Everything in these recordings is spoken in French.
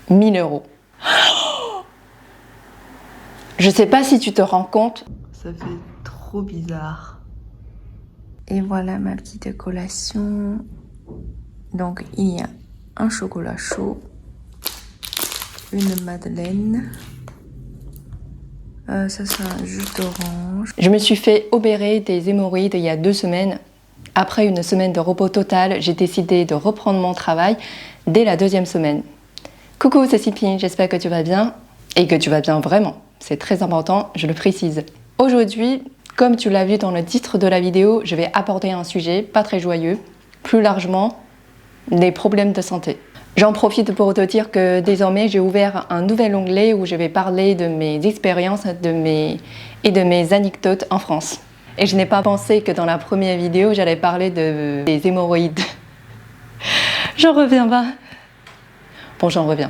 1000 €. Je sais pas si tu te rends compte. Ça fait trop bizarre. Et voilà ma petite collation. Donc il y a un chocolat chaud, une madeleine, ça c'est un jus d'orange. Je me suis fait opérer des hémorroïdes il y a 2 semaines. Après une semaine de repos total, j'ai décidé de reprendre mon travail dès la 2e semaine. Coucou, c'est Sipi, j'espère que tu vas bien et que tu vas bien vraiment. C'est très important, je le précise. Aujourd'hui, comme tu l'as vu dans le titre de la vidéo, je vais aborder un sujet pas très joyeux, plus largement, des problèmes de santé. J'en profite pour te dire que désormais j'ai ouvert un nouvel onglet où je vais parler de mes expériences et de mes anecdotes en France. Et je n'ai pas pensé que dans la première vidéo j'allais parler des hémorroïdes. J'en reviens pas. Bon, j'en reviens.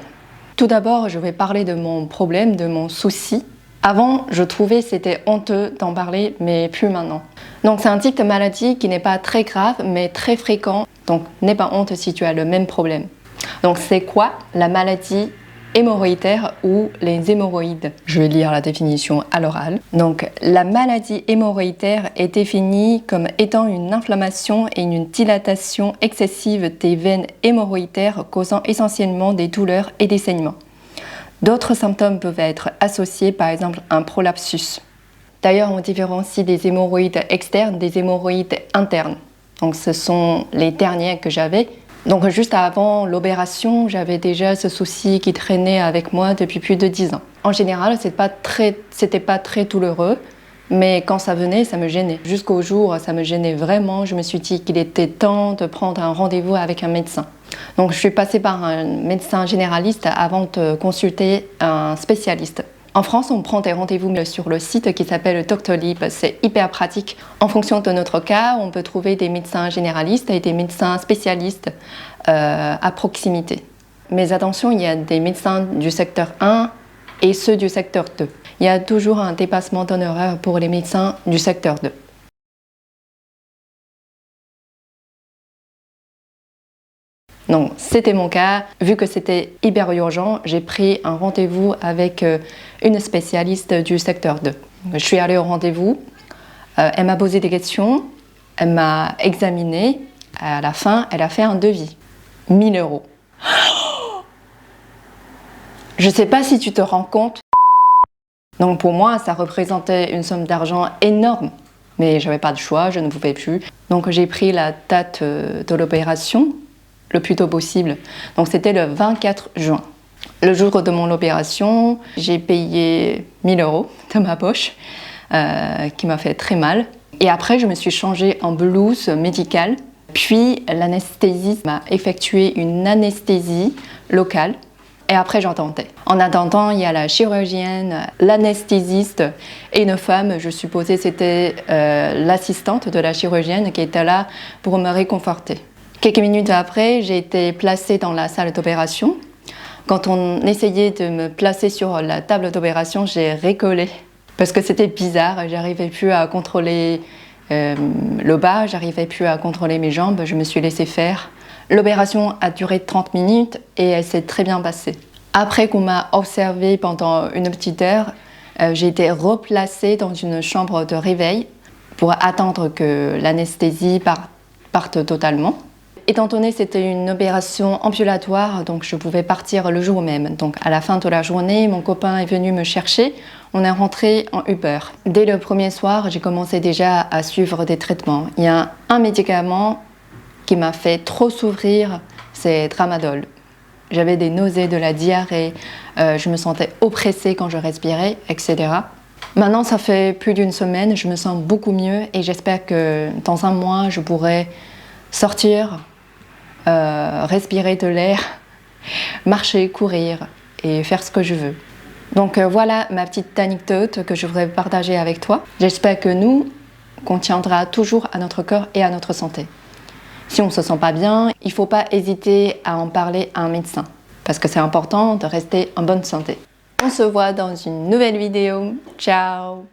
Tout d'abord, je vais parler de mon problème, de mon souci. Avant, je trouvais c'était honteux d'en parler, mais plus maintenant. Donc c'est un type de maladie qui n'est pas très grave, mais très fréquent. Donc n'aie pas honte si tu as le même problème. Donc c'est quoi la maladie hémorroïdaire ou les hémorroïdes? Je vais lire la définition à l'oral. Donc la maladie hémorroïdaire est définie comme étant une inflammation et une dilatation excessive des veines hémorroïdaires causant essentiellement des douleurs et des saignements. D'autres symptômes peuvent être associés, par exemple un prolapsus. D'ailleurs, on différencie des hémorroïdes externes des hémorroïdes internes. Donc ce sont les derniers que j'avais. Donc juste avant l'opération, j'avais déjà ce souci qui traînait avec moi depuis plus de 10 ans. En général, c'était pas très douloureux, mais quand ça venait, ça me gênait. Jusqu'au jour, ça me gênait vraiment. Je me suis dit qu'il était temps de prendre un rendez-vous avec un médecin. Donc je suis passée par un médecin généraliste avant de consulter un spécialiste. En France, on prend des rendez-vous sur le site qui s'appelle Doctolib. C'est hyper pratique. En fonction de notre cas, on peut trouver des médecins généralistes et des médecins spécialistes à proximité. Mais attention, il y a des médecins du secteur 1 et ceux du secteur 2. Il y a toujours un dépassement d'honoraires pour les médecins du secteur 2. Donc c'était mon cas, vu que c'était hyper urgent, j'ai pris un rendez-vous avec une spécialiste du secteur 2. Je suis allée au rendez-vous, elle m'a posé des questions, elle m'a examiné, à la fin elle a fait un devis. 1000 €. Je sais pas si tu te rends compte. Donc pour moi ça représentait une somme d'argent énorme, mais j'avais pas de choix, je ne pouvais plus. Donc j'ai pris la date de l'opération le plus tôt possible. Donc c'était le 24 juin. Le jour de mon opération, j'ai payé 1000 € de ma poche, qui m'a fait très mal. Et après, je me suis changée en blouse médicale. Puis l'anesthésiste m'a effectué une anesthésie locale. Et après, j'entendais. En attendant, il y a la chirurgienne, l'anesthésiste et une femme, je supposais c'était l'assistante de la chirurgienne qui était là pour me réconforter. Quelques minutes après, j'ai été placée dans la salle d'opération. Quand on essayait de me placer sur la table d'opération, j'ai rigolé parce que c'était bizarre. J'arrivais plus à contrôler le bas, j'arrivais plus à contrôler mes jambes. Je me suis laissée faire. L'opération a duré 30 minutes et elle s'est très bien passée. Après qu'on m'a observée pendant une petite heure, j'ai été replacée dans une chambre de réveil pour attendre que l'anesthésie parte totalement. Étant donné que c'était une opération ambulatoire, donc je pouvais partir le jour même. Donc à la fin de la journée, mon copain est venu me chercher. On est rentré en Uber. Dès le premier soir, j'ai commencé déjà à suivre des traitements. Il y a un médicament qui m'a fait trop souffrir, c'est Tramadol. J'avais des nausées, de la diarrhée, je me sentais oppressée quand je respirais, etc. Maintenant, ça fait plus d'une semaine, je me sens beaucoup mieux et j'espère que dans un mois, je pourrai sortir, respirer de l'air, marcher, courir et faire ce que je veux. Donc voilà ma petite anecdote que je voudrais partager avec toi. J'espère que nous, qu'on tiendra toujours à notre corps et à notre santé. Si on ne se sent pas bien, il ne faut pas hésiter à en parler à un médecin parce que c'est important de rester en bonne santé. On se voit dans une nouvelle vidéo. Ciao!